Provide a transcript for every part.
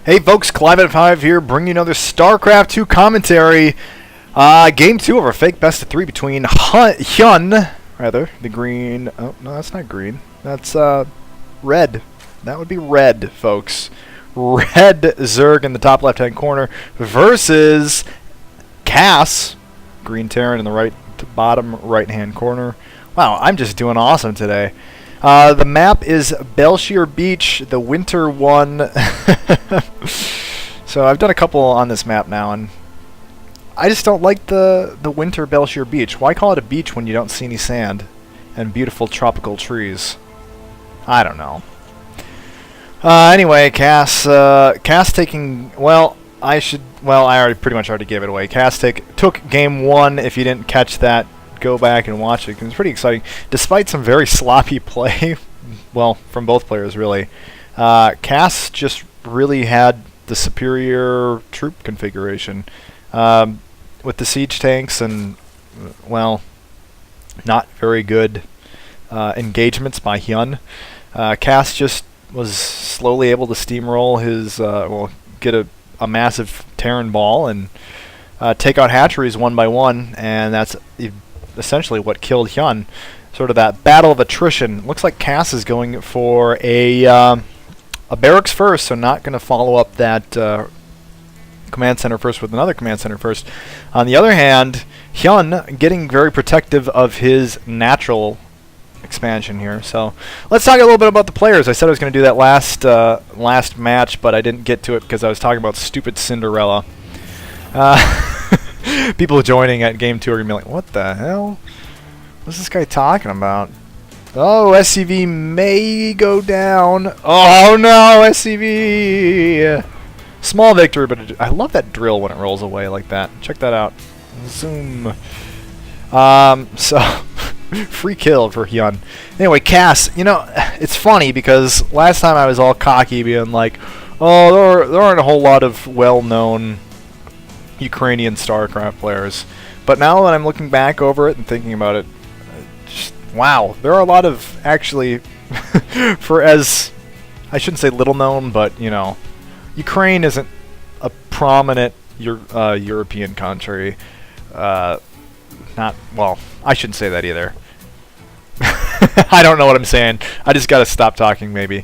Hey folks, Clive5 here, bringing you another StarCraft 2 commentary. Game 2 of our fake best of 3 between HyuN, rather, the green... Oh, no, that's not green. That's, red. That would be red, folks. Red Zerg in the top left-hand corner versus Kas, green Terran in the bottom right-hand corner. Wow, I'm just doing awesome today. The map is Bel'Shir Beach, the winter one. So I've done a couple on this map now, and I just don't like the winter Bel'Shir Beach. Why call it a beach when you don't see any sand and beautiful tropical trees? I don't know. Anyway, Kas taking... Well, I pretty much already gave it away. Kas took game 1. If you didn't catch that, go back and watch it. It was pretty exciting, despite some very sloppy play. Well, from both players, really. Kas just really had the superior troop configuration with the siege tanks and, well, not very good engagements by HyuN. Kas just was slowly able to steamroll his, get a massive Terran ball and take out hatcheries one by one, and that's essentially what killed HyuN. Sort of that battle of attrition. Looks like Kas is going for a barracks first, so not going to follow up that command center first with another command center first. On the other hand, HyuN getting very protective of his natural expansion here. So let's talk a little bit about the players. I said I was going to do that last match, but I didn't get to it because I was talking about stupid Cinderella. People joining at game 2 are going to be like, what the hell? What's this guy talking about? Oh, SCV may go down. Oh no, SCV! Small victory, but I love that drill when it rolls away like that. Check that out. Zoom. So, free kill for HyuN. Anyway, Kas, you know, it's funny because last time I was all cocky being like, oh, there aren't a whole lot of well-known Ukrainian StarCraft players. But now that I'm looking back over it and thinking about it, wow, there are a lot of, actually, for as, I shouldn't say little known, but, you know, Ukraine isn't a prominent European country. Well, I shouldn't say that either. I don't know what I'm saying. I just gotta stop talking, maybe.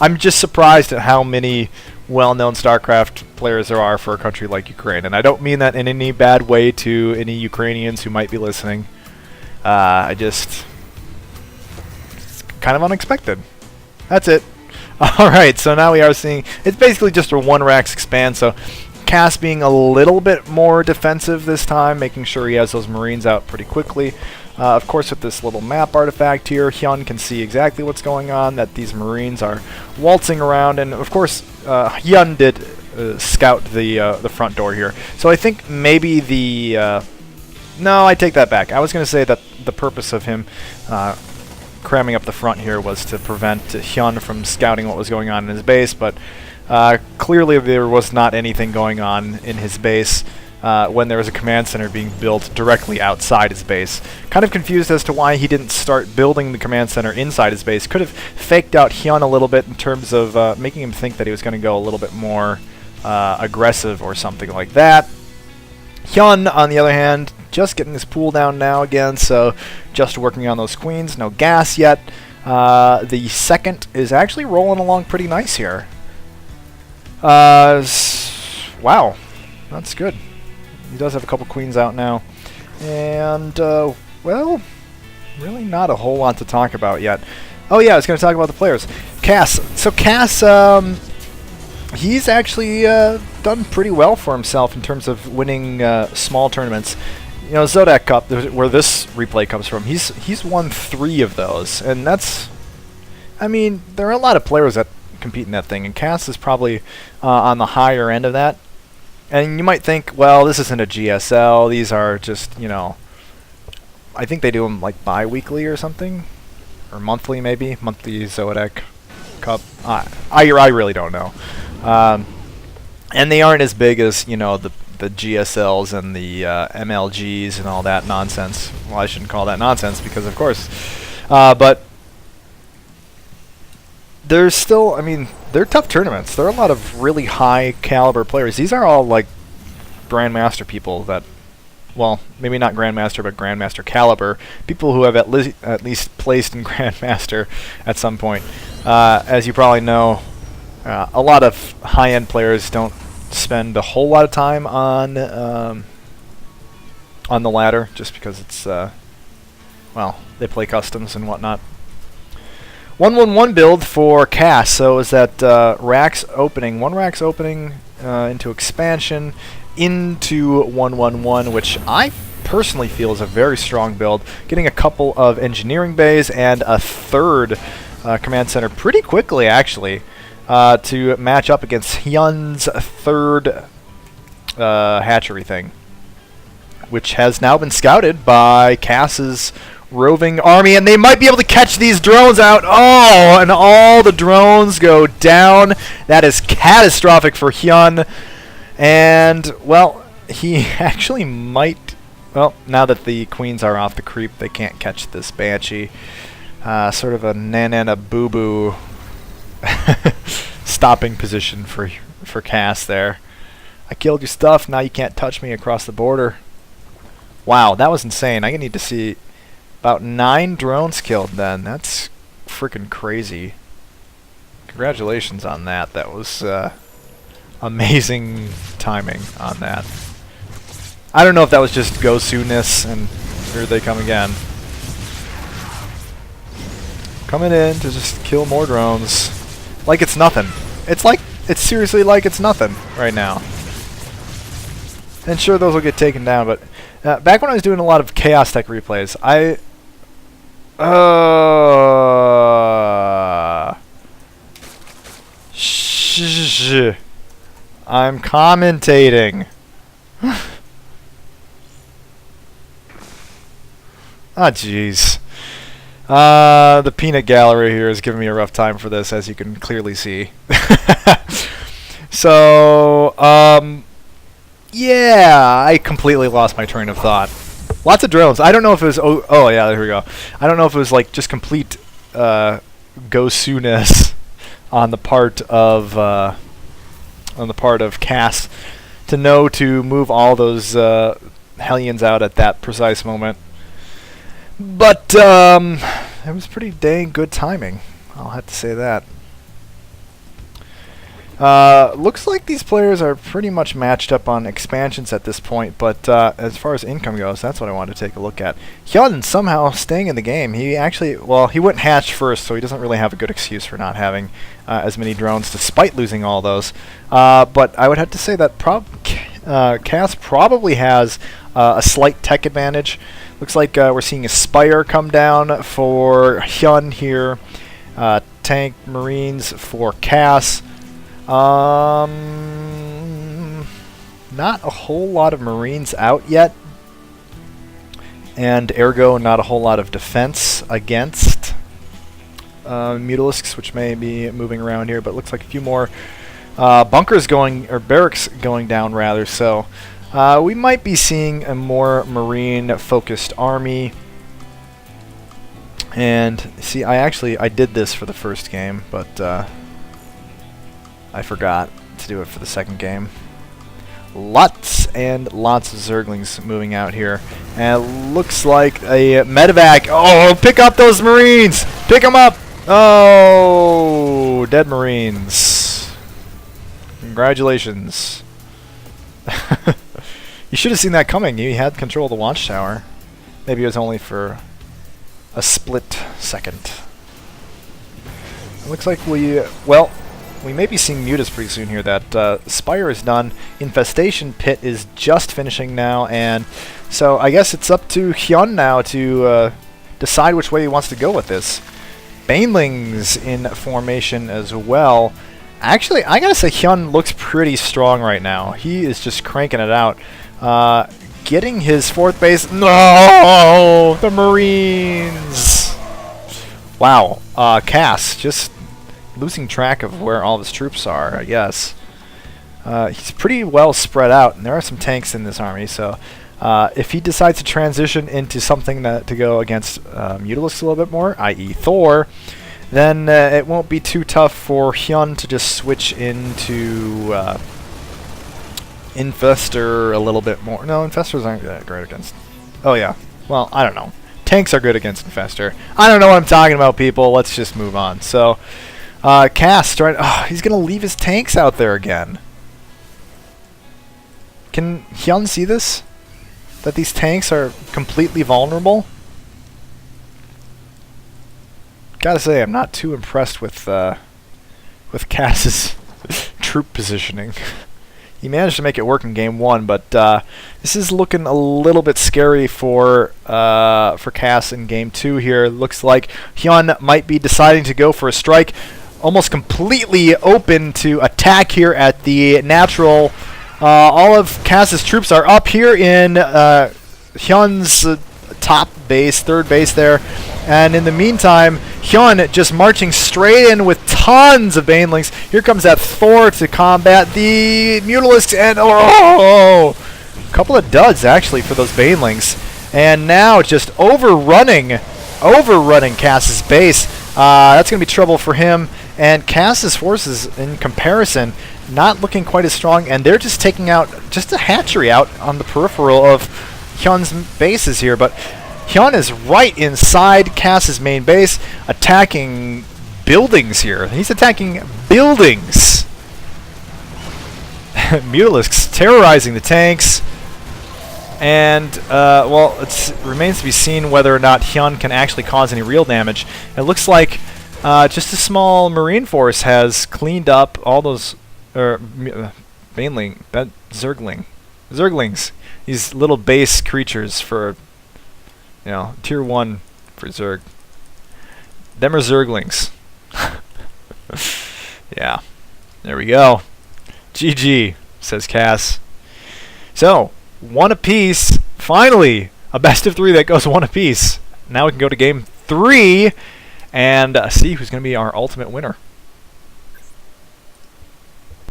I'm just surprised at how many well-known StarCraft players there are for a country like Ukraine, and I don't mean that in any bad way to any Ukrainians who might be listening. It's kind of unexpected. That's it. Alright, so now we are seeing, it's basically just a one-racks expand, so Kas being a little bit more defensive this time, making sure he has those Marines out pretty quickly. Of course, with this little map artifact here, HyuN can see exactly what's going on, that these Marines are waltzing around, and of course, HyuN did scout the front door here. So I think maybe the... no, I take that back. I was going to say that the purpose of him cramming up the front here was to prevent HyuN from scouting what was going on in his base, but clearly there was not anything going on in his base when there was a command center being built directly outside his base. Kind of confused as to why he didn't start building the command center inside his base. Could have faked out HyuN a little bit in terms of making him think that he was going to go a little bit more aggressive or something like that. HyuN, on the other hand, just getting his pool down now again, so just working on those queens. No gas yet. The second is actually rolling along pretty nice here. Wow, that's good. He does have a couple queens out now. And, well, really not a whole lot to talk about yet. Oh yeah, I was going to talk about the players. Kas. So Kas, he's actually done pretty well for himself in terms of winning small tournaments. You know, Zodak Cup, where this replay comes from, he's won 3 of those. And that's, I mean, there are a lot of players that compete in that thing, and Kas is probably on the higher end of that. And you might think, well, this isn't a GSL, these are just, you know, I think they do them like bi-weekly or something, or monthly maybe, monthly Zodak Cup. I really don't know. And they aren't as big as, you know, the GSLs and the MLGs and all that nonsense. Well, I shouldn't call that nonsense because, of course, but there's still, I mean, they're tough tournaments. There are a lot of really high caliber players. These are all like Grandmaster people that, well, maybe not Grandmaster, but Grandmaster caliber. People who have at least placed in Grandmaster at some point. As you probably know, a lot of high-end players don't spend a whole lot of time on the ladder, just because it's, well, they play customs and whatnot. 1-1-1 build for Kas. So is that racks opening, one rack's opening into expansion, into 1-1-1, which I personally feel is a very strong build. Getting a couple of engineering bays and a third command center pretty quickly, actually, to match up against HyuN's third hatchery thing, which has now been scouted by Kas's roving army, and they might be able to catch these drones out. Oh, and all the drones go down. That is catastrophic for HyuN. And, well, he actually might... Well, now that the queens are off the creep, they can't catch this Banshee. Sort of a nanana boo-boo stopping position for Kas there. I killed your stuff, now you can't touch me across the border. Wow, that was insane. I need to see about 9 drones killed then. That's freaking crazy. Congratulations on that. That was... amazing timing on that. I don't know if that was just go soonness, and here they come again. Coming in to just kill more drones. Like it's nothing. It's seriously like it's nothing right now. And sure, those will get taken down, but back when I was doing a lot of Chaos Tech replays, I'm commentating. Ah, jeez. The peanut gallery here is giving me a rough time for this, as you can clearly see. So, yeah, I completely lost my train of thought. Lots of drones. I don't know if it was... Oh yeah, there we go. I don't know if it was like just complete go-sooness on the part of Kas to know to move all those HyuNs out at that precise moment. But it was pretty dang good timing. I'll have to say that. Looks like these players are pretty much matched up on expansions at this point, but as far as income goes, that's what I wanted to take a look at. HyuN somehow staying in the game. He actually, well, he went hatch first, so he doesn't really have a good excuse for not having as many drones, despite losing all those. But I would have to say that Kas probably has a slight tech advantage. Looks like we're seeing a Spire come down for HyuN here. Tank Marines for Kas. Not a whole lot of Marines out yet, and ergo not a whole lot of defense against Mutalisks, which may be moving around here, but looks like a few more bunkers going, or barracks going down rather, so we might be seeing a more Marine focused army. And see, I did this for the first game, but I forgot to do it for the second game. Lots and lots of Zerglings moving out here. And it looks like a medevac. Oh, pick up those Marines! Pick them up! Oh, dead Marines. Congratulations. You should have seen that coming. You had control of the watchtower. Maybe it was only for a split second. It looks like we may be seeing Mutas pretty soon here. That Spire is done. Infestation Pit is just finishing now, and so I guess it's up to HyuN now to decide which way he wants to go with this. Banelings in formation as well. Actually, I gotta say HyuN looks pretty strong right now. He is just cranking it out. Getting his fourth base. No! The Marines! Wow. Kas just losing track of where all of his troops are, I guess. He's pretty well spread out, and there are some tanks in this army, so if he decides to transition into something to go against Mutalisks a little bit more, i.e. Thor, then it won't be too tough for HyuN to just switch into Infestor a little bit more. No, Infestors aren't that great against... Oh, yeah. Well, I don't know. Tanks are good against Infestor. I don't know what I'm talking about, people. Let's just move on. So, Kas trying... Oh, he's going to leave his tanks out there again. Can HyuN see this? That these tanks are completely vulnerable? Gotta say, I'm not too impressed with Kas's troop positioning. He managed to make it work in game 1, but this is looking a little bit scary for Kas in game 2 here. Looks like HyuN might be deciding to go for a strike, almost completely open to attack here at the natural. All of Kas's troops are up here in HyuN's top base, third base there. And in the meantime, HyuN just marching straight in with tons of Banelings. Here comes that Thor to combat the Mutalisks, and a couple of duds actually for those Banelings. And now just overrunning Kas's base. That's going to be trouble for him. And Kas's forces, in comparison, not looking quite as strong, and they're just taking out just a hatchery out on the peripheral of HyuN's bases here. But HyuN is right inside Kas's main base, attacking buildings here. He's attacking buildings. Mutalisks terrorizing the tanks. And, well, it remains to be seen whether or not HyuN can actually cause any real damage. It looks like just a small Marine force has cleaned up all those Zerglings. These little base creatures for, you know, tier 1 for Zerg. Them are Zerglings. Yeah. There we go. GG, says Kas. So, 1 apiece. Finally, a best of 3 that goes 1 apiece. Now we can go to game 3 and see who's going to be our ultimate winner.